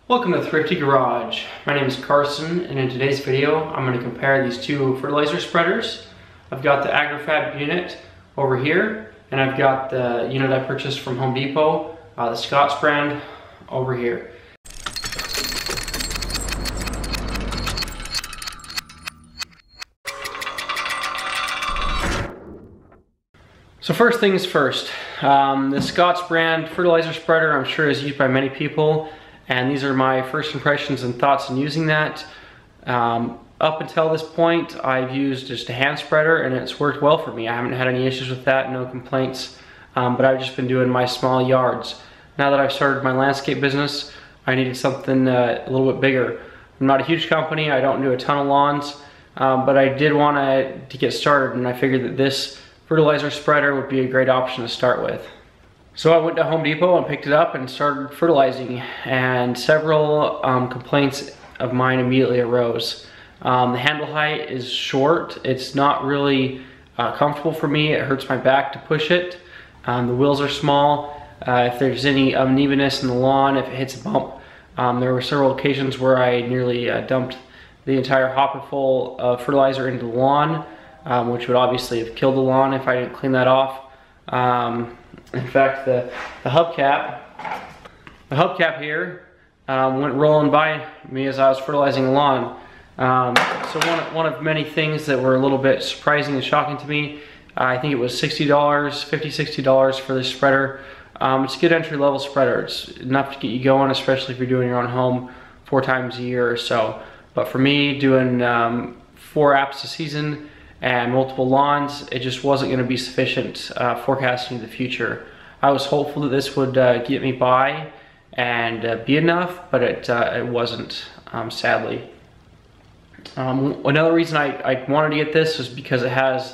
Welcome to Thrifty Garage. My name is Carson, and in today's video I'm going to compare these two fertilizer spreaders. I've got the Agri-Fab unit over here, and I've got the unit I purchased from Home Depot, the Scott's brand, over here. So first things first, the Scott's brand fertilizer spreader I'm sure is used by many people, and these are my first impressions and thoughts in using that. Up until this point I've used just a hand spreader and it's worked well for me. I haven't had any issues with that, no complaints, but I've just been doing my small yards. Now that I've started my landscape business, I needed something a little bit bigger. I'm not a huge company, I don't do a ton of lawns, but I did want to get started, and I figured that this fertilizer spreader would be a great option to start with. So I went to Home Depot and picked it up and started fertilizing, and several complaints of mine immediately arose. The handle height is short. It's not really comfortable for me. It hurts my back to push it. The wheels are small. If there's any unevenness in the lawn, if it hits a bump, there were several occasions where I nearly dumped the entire hopper full of fertilizer into the lawn, which would obviously have killed the lawn if I didn't clean that off. In fact, the hubcap here went rolling by me as I was fertilizing the lawn. So one of many things that were a little bit surprising and shocking to me. I think it was $60, $50–$60 for this spreader. It's a good entry-level spreader. It's enough to get you going, especially if you're doing your own home 4 times a year or so. But for me, doing 4 apps a season and multiple lawns, it just wasn't going to be sufficient forecasting the future. I was hopeful that this would get me by and be enough, but it wasn't, sadly. Another reason I wanted to get this was because it has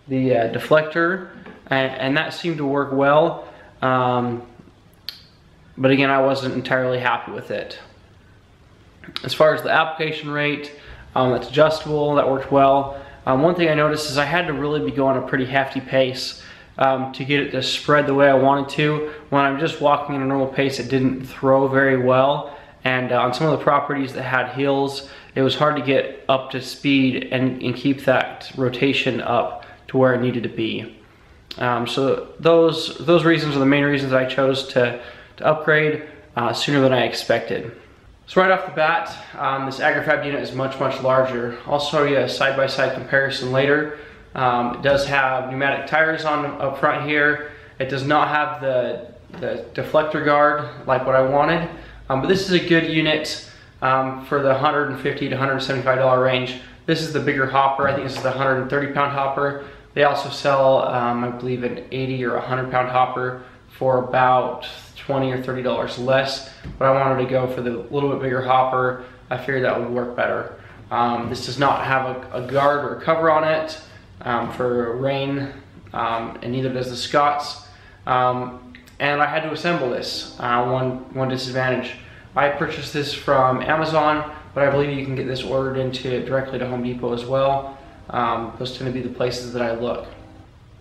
the deflector, and that seemed to work well, but again, I wasn't entirely happy with it. As far as the application rate, it's adjustable, that worked well. One thing I noticed is I had to really be going a pretty hefty pace to get it to spread the way I wanted to. When I'm just walking at a normal pace, it didn't throw very well. And on some of the properties that had hills, it was hard to get up to speed and keep that rotation up to where it needed to be. So those reasons are the main reasons I chose to upgrade sooner than I expected. So right off the bat, this Agri-Fab unit is much larger. I'll show you a side-by-side comparison later. It does have pneumatic tires on up front here. It does not have the deflector guard like what I wanted, but this is a good unit for the $150 to $175 range. This is the bigger hopper. I think this is the 130-pound hopper. They also sell, I believe, an 80 or 100-pound hopper for about $20 or $30 less, but I wanted to go for the little bit bigger hopper. I figured that would work better. This does not have a guard or a cover on it for rain, and neither does the Scott's. And I had to assemble this. One disadvantage. I purchased this from Amazon, but I believe you can get this ordered directly to Home Depot as well. Those tend to be the places that I look.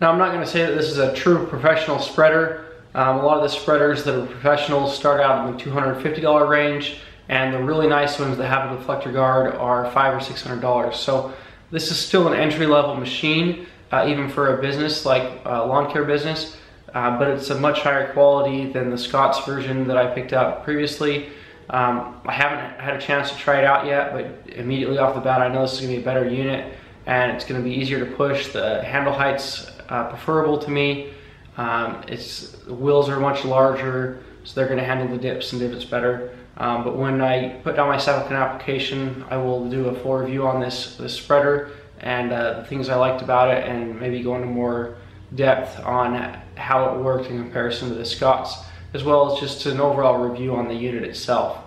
Now, I'm not going to say that this is a true professional spreader. A lot of the spreaders that are professional start out in the $250 range, and the really nice ones that have a deflector guard are $500 or $600. So this is still an entry-level machine, even for a business like a lawn care business, but it's a much higher quality than the Scott's version that I picked up previously. I haven't had a chance to try it out yet, but immediately off the bat I know this is going to be a better unit, and it's going to be easier to push. The handle height's preferable to me. The wheels are much larger, so they're going to handle the dips and divots better. But when I put down my second application, I will do a full review on this spreader and the things I liked about it, and maybe go into more depth on how it worked in comparison to the Scott's, as well as just an overall review on the unit itself.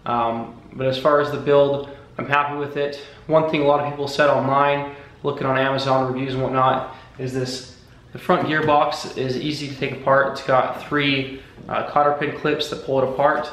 But as far as the build, I'm happy with it. One thing a lot of people said online, looking on Amazon reviews and whatnot, is the front gearbox is easy to take apart. It's got 3 cotter pin clips that pull it apart,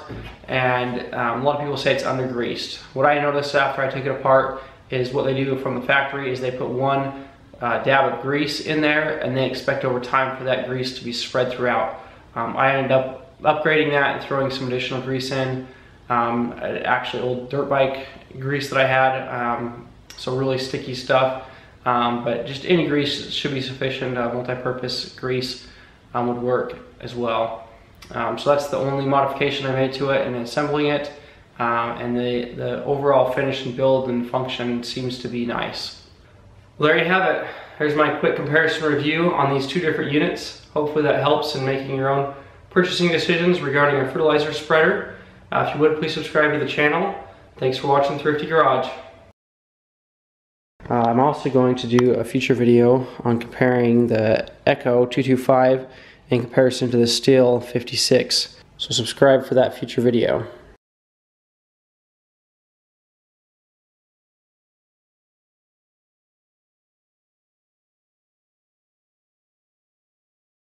and a lot of people say it's undergreased. What I noticed after I took it apart is what they do from the factory is they put 1 dab of grease in there, and they expect over time for that grease to be spread throughout. I ended up upgrading that and throwing some additional grease in, actually old dirt bike grease that I had, so really sticky stuff, but just any grease should be sufficient. Multi-purpose grease would work as well. So that's the only modification I made to it, and assembling it, and the overall finish and build and function seems to be nice. Well, there you have it. Here's my quick comparison review on these two different units. Hopefully that helps in making your own purchasing decisions regarding a fertilizer spreader. If you would, please subscribe to the channel. Thanks for watching Thrifty Garage. I'm also going to do a future video on comparing the Echo 225 in comparison to the Steel 56. So subscribe for that future video.